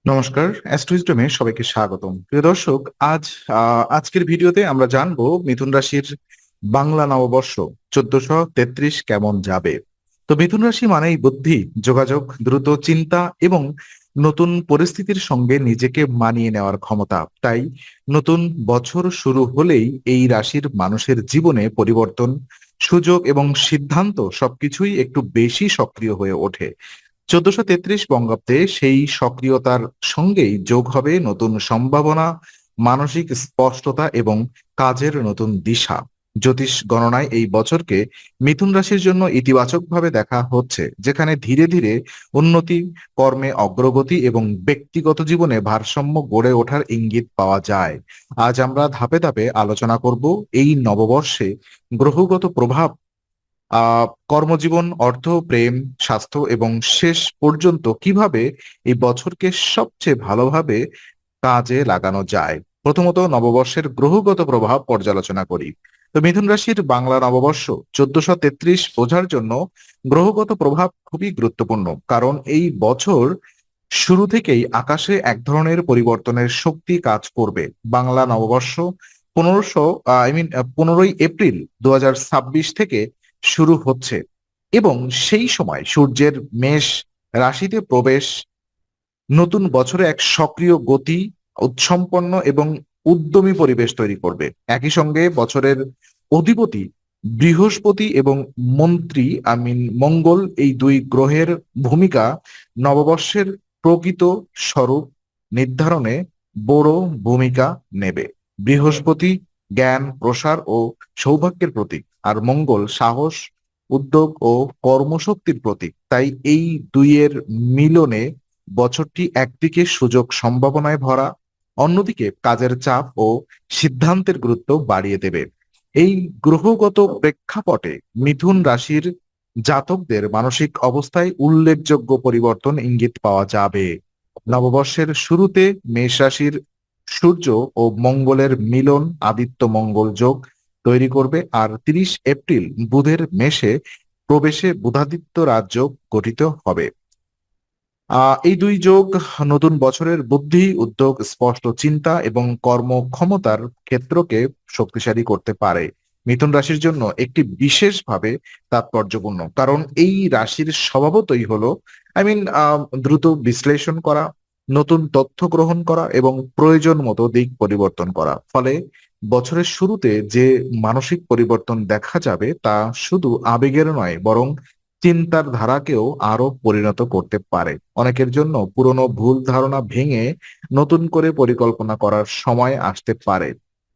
নমস্কার, অ্যাস্ট্রোইজডমে সবাইকে স্বাগতম। প্রিয় দর্শক, আজকের ভিডিওতে আমরা জানবো মিথুন রাশির বাংলা নববর্ষ 1433 কেমন যাবে। তো মিথুন রাশি মানেই বুদ্ধি, যোগাযোগ, দ্রুত চিন্তা এবং নতুন পরিস্থিতির সঙ্গে নিজেকে মানিয়ে নেওয়ার ক্ষমতা। তাই নতুন বছর শুরু হলেই এই রাশির মানুষের জীবনে পরিবর্তন, সুযোগ এবং সিদ্ধান্ত সবকিছুই একটু বেশি সক্রিয় হয়ে ওঠে। 1433 বঙ্গাব্দে সেই সক্রিয়তার সঙ্গেই যোগ হবে নতুন সম্ভাবনা, মানসিক স্পষ্টতা এবং কাজের নতুন দিশা। জ্যোতিষ গণনায় এই বছরকে মিথুন রাশির জন্য ইতিবাচকভাবে দেখা হচ্ছে, যেখানে ধীরে ধীরে উন্নতি, কর্মে অগ্রগতি এবং ব্যক্তিগত জীবনে ভারসাম্য গড়ে ওঠার ইঙ্গিত পাওয়া যায়। আজ আমরা ধাপে ধাপে আলোচনা করব এই নববর্ষে গ্রহগত প্রভাব, কর্মজীবন, অর্থ, প্রেম, স্বাস্থ্য এবং শেষ পর্যন্ত কিভাবে এই বছরকে সবচেয়ে ভালোভাবে কাজে লাগানো যায়। প্রথমত নববর্ষের গ্রহগত প্রভাব পর্যালোচনা করি। তো মিথুন রাশির বাংলা নববর্ষ 1433 বোঝার জন্য গ্রহগত প্রভাব খুবই গুরুত্বপূর্ণ, কারণ এই বছর শুরু থেকেই আকাশে এক ধরনের পরিবর্তনের শক্তি কাজ করবে। বাংলা নববর্ষ 15ই এপ্রিল 2026 থেকে শুরু হচ্ছে এবং সেই সময় সূর্যের মেষ রাশিতে প্রবেশ নতুন বছরে এক সক্রিয় গতি, উৎসম্পন্ন এবং উদ্যমী পরিবেশ তৈরি করবে। একই সঙ্গে বছরের অধিপতি বৃহস্পতি এবং মন্ত্রী মঙ্গল, এই দুই গ্রহের ভূমিকা নববর্ষের প্রকৃত স্বরূপ নির্ধারণে বড় ভূমিকা নেবে। বৃহস্পতি জ্ঞান, প্রসার ও সৌভাগ্যের প্রতীক, আর মঙ্গল সাহস, উদ্যোগ ও কর্মশক্তির প্রতীক। তাই এই দুইয়ের মিলনে বছরটি একদিকে সুযোগ সম্ভাবনায় ভরা, অন্যদিকে কাজের চাপ ও সিদ্ধান্তের গুরুত্ব বাড়িয়ে দেবে। এই গ্রহগত প্রেক্ষাপটে মিথুন রাশির জাতকদের মানসিক অবস্থায় উল্লেখযোগ্য পরিবর্তন ইঙ্গিত পাওয়া যাবে। নববর্ষের শুরুতে মেষ রাশির সূর্য ও মঙ্গলের মিলন আদিত্য মঙ্গল যোগ তৈরি করবে, আর 30 এপ্রিল বুধের মেষে প্রবেশে বুধাদিত্য রাজযোগ গঠিত হবে। এই দুই যোগ নতুন বছরের বুদ্ধি, উদ্যোগ, স্পষ্ট চিন্তা এবং কর্মক্ষমতার ক্ষেত্রকে শক্তিশালী করতে পারে। মিথুন রাশির জন্য একটি বিশেষভাবে তাৎপর্যপূর্ণ, কারণ এই রাশির স্বভাবতই হলো দ্রুত বিশ্লেষণ করা, নতুন তথ্য গ্রহণ করা এবং প্রয়োজন মতো দিক পরিবর্তন করা। ফলে বছরের শুরুতে যে মানসিক পরিবর্তন দেখা যাবে তা শুধু আবেগের নয়, বরং চিন্তার ধারাকেও আরো পরিণত করতে পারে। অনেকের জন্য পুরনো ভুল ধারণা ভেঙে নতুন করে পরিকল্পনা করার সময় আসতে পারে।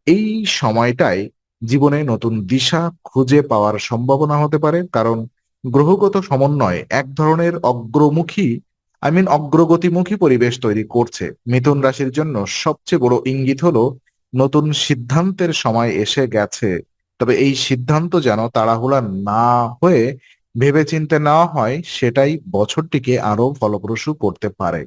এই সময়টায় জীবনে নতুন দিশা খুঁজে পাওয়ার সম্ভাবনা হতে পারে, কারণ গ্রহগত সমন্বয় এক ধরনের অগ্রগতিমুখী পরিবেশ তৈরি করছে। মিথুন রাশির জন্য সবচেয়ে বড় ইঙ্গিত হলো নতুন সিদ্ধান্তের সময় এসে গেছে। তবে এই সিদ্ধান্ত যেন তাড়াহুড়া না হয়ে ভেবেচিন্তে নেওয়া হয়, সেটাই বছরটিকে আরো ফলপ্রসূ করতে পারে।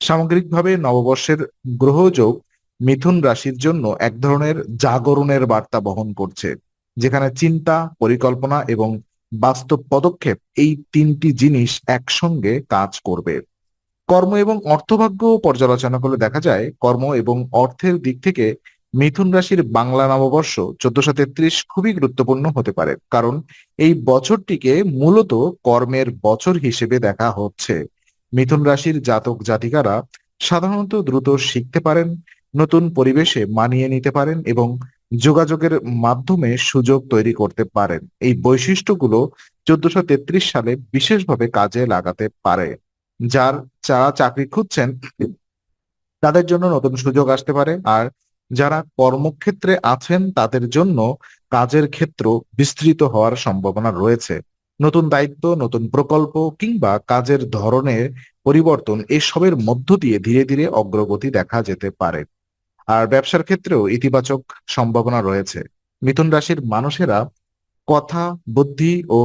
সামগ্রিকভাবে নববর্ষের গ্রহযোগ মিথুন রাশির জন্য এক ধরনের জাগরণের বার্তা বহন করছে, যেখানে চিন্তা, পরিকল্পনা এবং বাস্তব পদক্ষেপ, এই তিনটি জিনিস একসঙ্গে কাজ করবে। কর্ম এবং অর্থভাগ্য পর্যালোচনা করলে দেখা যায়, কর্ম এবং অর্থের দিক থেকে মিথুন রাশির বাংলা নববর্ষ 1433 খুবই গুরুত্বপূর্ণ হতে পারে, কারণ এই বছরটিকে মূলত কর্মের বছর হিসেবে দেখা হচ্ছে। মিথুন রাশির জাতক জাতিকারা সাধারণত দ্রুত শিখতে পারেন, নতুন পরিবেশে মানিয়ে নিতে পারেন এবং যোগাযোগের মাধ্যমে সুযোগ তৈরি করতে পারেন। এই বৈশিষ্ট্যগুলো 1433 সালে বিশেষভাবে কাজে লাগাতে পারে। যার যারা চাকরি খুঁজছেন তাদের জন্য নতুন সুযোগ আসতে পারে, আর যারা কর্মক্ষেত্রে আছেন তাদের জন্য কাজের ক্ষেত্র বিস্তৃত হওয়ার সম্ভাবনা রয়েছে। নতুন দায়িত্ব, নতুন প্রকল্প কিংবা কাজের ধরনের পরিবর্তন, এসবের মধ্য দিয়ে ধীরে ধীরে অগ্রগতি দেখা যেতে পারে। আর ব্যবসার ক্ষেত্রেও ইতিবাচক সম্ভাবনা রয়েছে। মিথুন রাশির মানুষেরা কথা, বুদ্ধি ও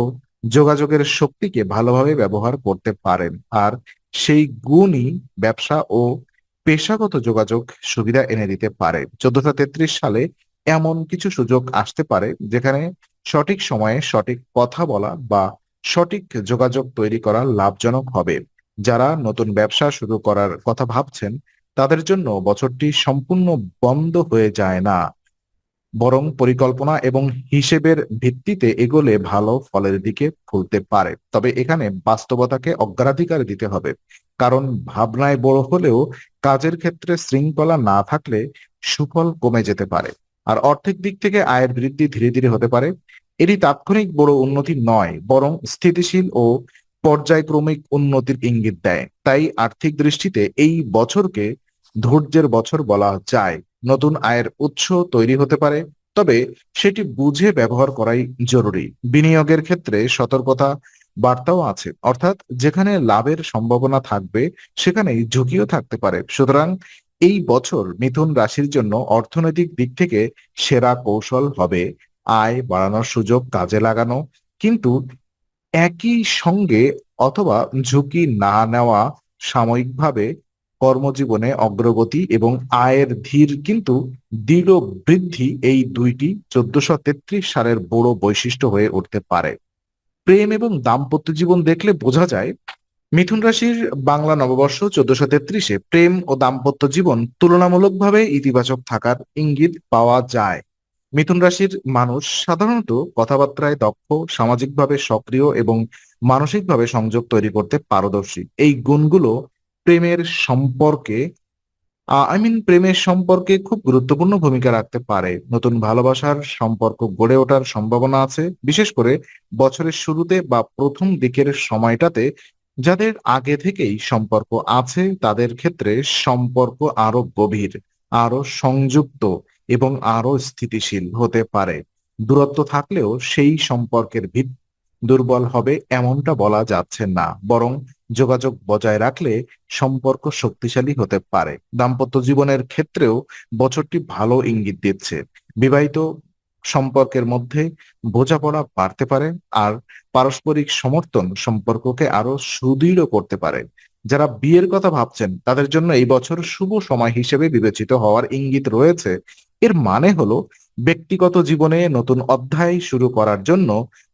যোগাযোগের শক্তিকে ভালোভাবে ব্যবহার করতে পারেন, আর সেই গুণই ব্যবসা ও পেশাগত যোগাযোগ সুবিধা এনে দিতে পারে। 1433 সালে এমন কিছু সুযোগ আসতে পারে যেখানে সঠিক সময়ে সঠিক কথা বলা বা সঠিক যোগাযোগ তৈরি করা লাভজনক হবে। যারা নতুন ব্যবসা শুরু করার কথা ভাবছেন তাদের জন্য বছরটি সম্পূর্ণ বন্ধ হয়ে যায় না, বরং পরিকল্পনা এবং হিসেবের ভিত্তিতে এগোলে ভালো ফলের দিকে ফুলতে পারে। তবে এখানে বাস্তবতাকে অগ্রাধিকার দিতে হবে, কারণ ভাবনায় বড় হলেও কাজের ক্ষেত্রে শৃঙ্খলা না থাকলে সুফল কমে যেতে পারে। আর অর্থের দিক থেকে আয়ের বৃদ্ধি ধীরে ধীরে হতে পারে। এটি তাৎক্ষণিক বড় উন্নতি নয়, বরং স্থিতিশীল ও পর্যায়ক্রমিক উন্নতির ইঙ্গিত দেয়। তাই আর্থিক দৃষ্টিতে এই বছরকে ধৈর্যের বছর বলা যায়। নতুন আয়ের উৎস তৈরি হতে পারে, তবে সেটি বুঝে ব্যবহার করাই জরুরি। বিনিয়োগের ক্ষেত্রে সতর্কতা বার্তাও আছে, অর্থাৎ যেখানে লাভের সম্ভাবনা থাকবে সেখানেই ঝুঁকিও থাকতে পারে। সুতরাং এই বছর মিথুন রাশির জন্য অর্থনৈতিক দিক থেকে সেরা কৌশল হবে আয় বাড়ানোর সুযোগ কাজে লাগানো, কিন্তু একই সঙ্গে অথবা ঝুঁকি না নেওয়া। সাময়িকভাবে কর্মজীবনে অগ্রগতি এবং আয়ের ধীর কিন্তু দৃঢ় বৃদ্ধি, এই দুইটি 1433 সালের বড় বৈশিষ্ট্য হয়ে উঠতে পারে। প্রেম এবং দাম্পত্য জীবন দেখলে বোঝা যায় মিথুন রাশির বাংলা নববর্ষ 1433-এ প্রেম ও দাম্পত্য জীবন তুলনামূলকভাবে ইতিবাচক থাকার ইঙ্গিত পাওয়া যায়। মিথুন রাশির মানুষ সাধারণত কথাবার্তায় দক্ষ, সামাজিকভাবে সক্রিয় এবং মানসিকভাবে সংযোগ তৈরি করতে পারদর্শী। এই গুণগুলো প্রেমের সম্পর্কে প্রেমের সম্পর্কে খুব গুরুত্বপূর্ণ ভূমিকা রাখতে পারে। নতুন ভালোবাসার সম্পর্ক গড়ে ওঠার সম্ভাবনা আছে, বিশেষ করে বছরের শুরুতে বা প্রথম দিকের সময়টাতে। যাদের আগে থেকেই সম্পর্ক আছে তাদের ক্ষেত্রে সম্পর্ক আরো গভীর, আরো সংযুক্ত এবং আরো স্থিতিশীল হতে পারে। দূরত্ব থাকলেও সেই সম্পর্কের ভিত দুর্বল হবে এমনটা বলা যাচ্ছে না, বরং যোগাযোগ বজায় রাখলে সম্পর্ক শক্তিশালী হতে পারে। দাম্পত্য জীবনের ক্ষেত্রেও বছরটি ভালো ইঙ্গিত দিচ্ছে। বিবাহিত সম্পর্কের মধ্যে বোঝাপড়া বাড়তে পারে, আর পারস্পরিক সমর্থন সম্পর্ককে আরো সুদৃঢ় করতে পারে। যারা বিয়ের কথা ভাবছেন তাদের জন্য এই বছর শুভ সময় হিসেবে বিবেচিত হওয়ার ইঙ্গিত রয়েছে। এর মানে হলো ব্যক্তিগত জীবনে নতুন অধ্যায় শুরু করার জন্য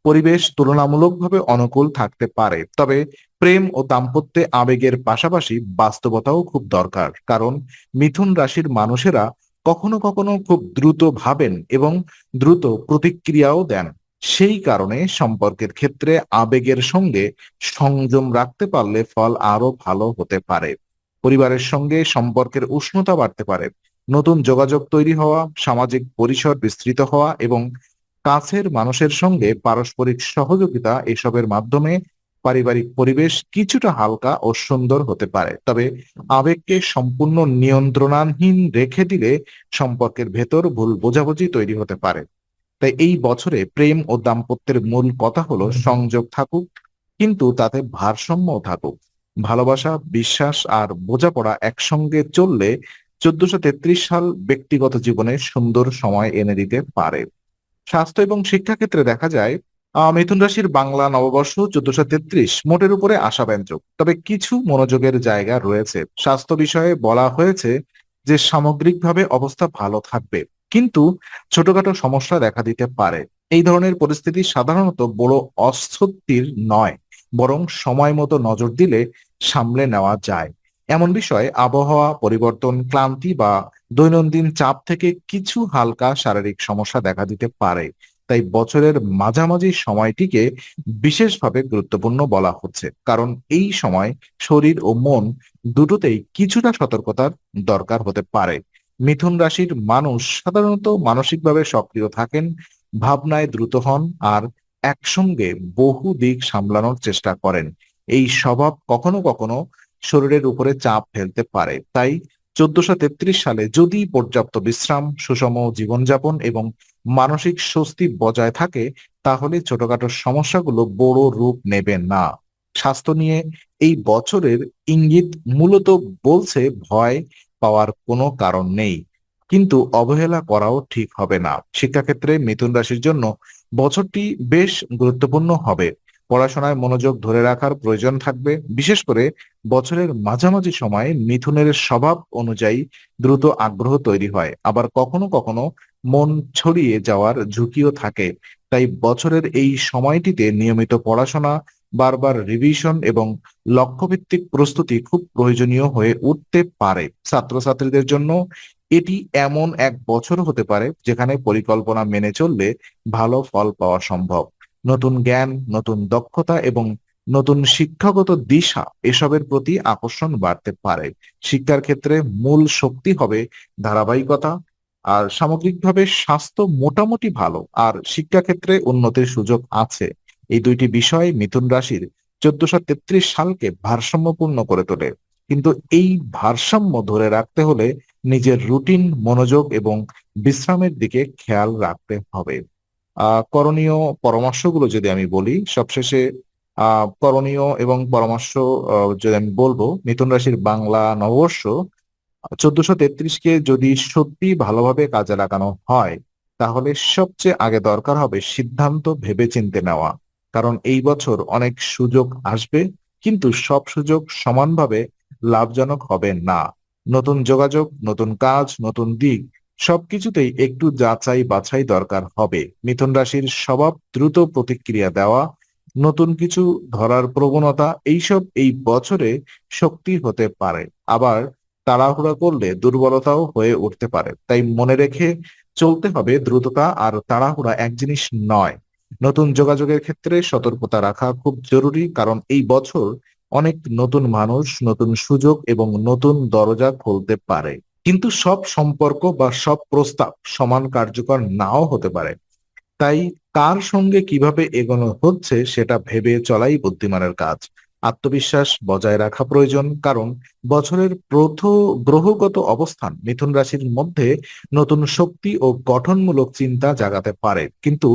পরিবেশ তুলনামূলকভাবে অনুকূল থাকতে পারে। তবে প্রেম ও দাম্পত্যে আবেগের পাশাপাশি বাস্তবতাও খুব দরকার, কারণ মিথুন রাশির মানুষেরা কখনো কখনো খুব দ্রুত ভাবেন এবং দ্রুত প্রতিক্রিয়াও দেন। সেই কারণে সম্পর্কের ক্ষেত্রে আবেগের সঙ্গে সংযম রাখতে পারলে ফল আরো ভালো হতে পারে। পরিবারের সঙ্গে সম্পর্কের উষ্ণতা বাড়তে পারে। নতুন যোগাযোগ তৈরি হওয়া, সামাজিক পরিসর বিস্তৃত হওয়া এবং কাছের মানুষের সঙ্গে পারস্পরিক সহযোগিতা, এসবের মাধ্যমে পারিবারিক পরিবেশ কিছুটা হালকা ও সুন্দর হতে পারে। তবে আবেগকে সম্পূর্ণ নিয়ন্ত্রণাহীন রেখে দিলে সম্পর্কের ভেতর ভুল বোঝাবুঝি তৈরি হতে পারে। তাই এই বছরে প্রেম ও দাম্পত্যের মূল কথা হলো সংযোগ থাকুক, কিন্তু তাতে ভারসাম্যও থাকুক। ভালোবাসা, বিশ্বাস আর বোঝাপড়া একসঙ্গে চললে 1433 সাল ব্যক্তিগত জীবনে সুন্দর সময় এনে দিতে পারে। স্বাস্থ্য এবং শিক্ষা ক্ষেত্রে দেখা যায় মিথুন রাশির বাংলা নববর্ষ 1433 মোটের উপরে আশাব্যঞ্জক, তবে কিছু মনোযোগের জায়গা রয়েছে। স্বাস্থ্য বিষয়ে বলা হয়েছে যে সামগ্রিকভাবে অবস্থা ভালো থাকবে, কিন্তু ছোটখাটো সমস্যা দেখা দিতে পারে। এই ধরনের পরিস্থিতি সাধারণত বড় অস্বস্তির নয়, বরং সময় মতো নজর দিলে সামলে নেওয়া যায়। এমন বিষয় আবহাওয়া পরিবর্তন, ক্লান্তি বা দৈনন্দিন চাপ থেকে কিছু হালকা শারীরিক সমস্যা দেখা দিতে পারে। তাই বছরের মাঝামাঝি সময়টিকে বিশেষভাবে গুরুত্বপূর্ণ বলা হচ্ছে, কারণ এই সময় শরীর ও মন দুটোতেই কিছুটা সতর্কতার দরকার হতে পারে। মিথুন রাশির মানুষ সাধারণত মানসিকভাবে সক্রিয় থাকেন, ভাবনায় দ্রুত হন আর একসঙ্গে বহু দিক সামলানোর চেষ্টা করেন। এই স্বভাব কখনো কখনো শরীরের উপরে চাপ ফেলতে পারে। তাই 1433 সালে যদি পর্যাপ্ত বিশ্রাম, সুষম জীবনযাপন এবং মানসিক স্বস্তি বজায় থাকে, তাহলে ছোটখাটো সমস্যাগুলো বড় রূপ নেবে না। স্বাস্থ্য নিয়ে এই বছরের ইঙ্গিত মূলত বলছে ভয় পাওয়ার কোনো কারণ নেই, কিন্তু অবহেলা করাও ঠিক হবে না। শিক্ষাক্ষেত্রে মিথুন রাশির জন্য বছরটি বেশ গুরুত্বপূর্ণ হবে। পড়াশোনায় মনোযোগ ধরে রাখার প্রয়োজন থাকবে, বিশেষ করে বছরের মাঝামাঝি সময়ে মিথুনের স্বভাব অনুযায়ী দ্রুত আগ্রহ তৈরি হয়, আবার কখনো কখনো মন ছড়িয়ে যাওয়ার ঝুঁকিও থাকে। তাই বছরের এই সময়টিতে নিয়মিত পড়াশোনা, বারবার রিভিশন এবং লক্ষ্যভিত্তিক প্রস্তুতি খুব প্রয়োজনীয় হয়ে উঠতে পারে। ছাত্রছাত্রীদের জন্য এটি এমন এক বছর হতে পারে যেখানে পরিকল্পনা মেনে চললে ভালো ফল পাওয়া সম্ভব। নতুন জ্ঞান, নতুন দক্ষতা এবং নতুন শিক্ষাগত দিশা এসবের প্রতি আকর্ষণ বাড়তে পারে। শিক্ষার ক্ষেত্রে মূল শক্তি হবে ধারাবাহিকতা, আর সামগ্রিকভাবে স্বাস্থ্য মোটামুটি ভালো, আর শিক্ষাক্ষেত্রে উন্নতির সুযোগ আছে। এই দুইটি বিষয় মিথুন রাশির 1433 সালকে ভারসাম্যপূর্ণ করে তোলে। কিন্তু এই ভারসাম্য ধরে রাখতে হলে নিজের রুটিন, মনোযোগ এবং বিশ্রামের দিকে খেয়াল রাখতে হবে। করণীয় পরামর্শগুলো যদি আমি বলি, সবশেষে করণীয় এবং পরামর্শ যদি আমি বলবো, মিথুন রাশির বাংলা নববর্ষ 1433-কে যদি সত্যি ভালোভাবে কাজে লাগানো হয়, তাহলে সবচেয়ে আগে দরকার হবে সিদ্ধান্ত ভেবেচিন্তে নেওয়া। কারণ এই বছর অনেক সুযোগ আসবে, কিন্তু সব সুযোগ সমানভাবে লাভজনক হবে না। নতুন যোগাযোগ, নতুন কাজ, নতুন দিক সবকিছুতেই একটু যাচাই বাছাই দরকার হবে। মিথুন রাশির স্বভাব দ্রুত প্রতিক্রিয়া দেওয়া, নতুন কিছু ধরার প্রবণতা, এইসব এই বছরে শক্তি হতে পারে। আবার তাড়াহুড়া করলে দুর্বলতাও হয়ে উঠতে পারে। তাই মনে রেখে চলতে হবে, দ্রুততা আর তাড়াহুড়া এক জিনিস নয়। নতুন যোগাযোগের ক্ষেত্রে সতর্কতা রাখা খুব জরুরি, কারণ এই বছর অনেক নতুন মানুষ, নতুন সুযোগ এবং নতুন দরজা খুলতে পারে। কিন্তু সব সম্পর্ক বা সব প্রস্তাব সমান কার্যকর নাও হতে পারে। তাই কার সঙ্গে কিভাবে এগোনো হচ্ছে সেটা ভেবে চলাই বুদ্ধিমানের কাজ। আত্মবিশ্বাস বজায় রাখা প্রয়োজন, কারণ বছরের গ্রহগত অবস্থান মিথুন রাশির মধ্যে নতুন শক্তি ও গঠনমূলক চিন্তা জাগাতে পারে। কিন্তু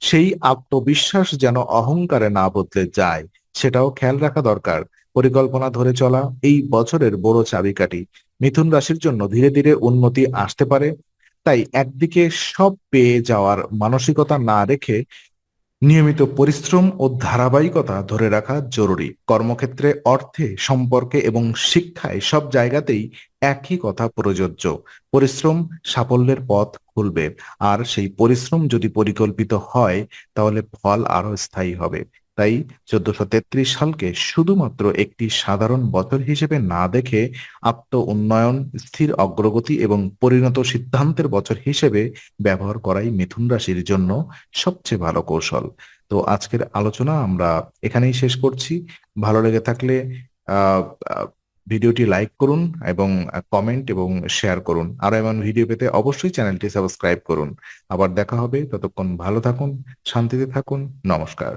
সেই আত্মবিশ্বাস যেন অহংকারে না বদলে যায়, সেটাও খেয়াল রাখা দরকার। পরিকল্পনা ধরে চলা এই বছরের বড় চাবিকাঠি। মিথুন রাশির জন্য ধীরে ধীরে উন্নতি আসতে পারে। তাই একদিকে সব পেয়ে যাওয়ার মানসিকতা না রেখে নিয়মিত পরিশ্রম ও ধারাবাহিকতা ধরে রাখা জরুরি। কর্মক্ষেত্রে, অর্থে, সম্পর্কে এবং শিক্ষায় সব জায়গাতেই একই কথা প্রযোজ্য। পরিশ্রম সাফল্যের পথ খুলবে, আর সেই পরিশ্রম যদি পরিকল্পিত হয় তাহলে ফল আরো স্থায়ী হবে। তাই 1433 সালকে শুধুমাত্র একটি সাধারণ বছর হিসেবে না দেখে আত্ম উন্নয়ন, স্থির অগ্রগতি এবং পরিণত সিদ্ধান্তের বছর হিসেবে ব্যবহার করাই মিথুন রাশির জন্য সবচেয়ে ভালো কৌশল। তো আজকের আলোচনা আমরা এখানেই শেষ করছি। ভালো লেগে থাকলে আহ আহ, ভিডিওটি লাইক করুন এবং কমেন্ট এবং শেয়ার করুন। আরো এমন ভিডিও পেতে অবশ্যই চ্যানেলটি সাবস্ক্রাইব করুন। আবার দেখা হবে, ততক্ষণ ভালো থাকুন, শান্তিতে থাকুন। নমস্কার।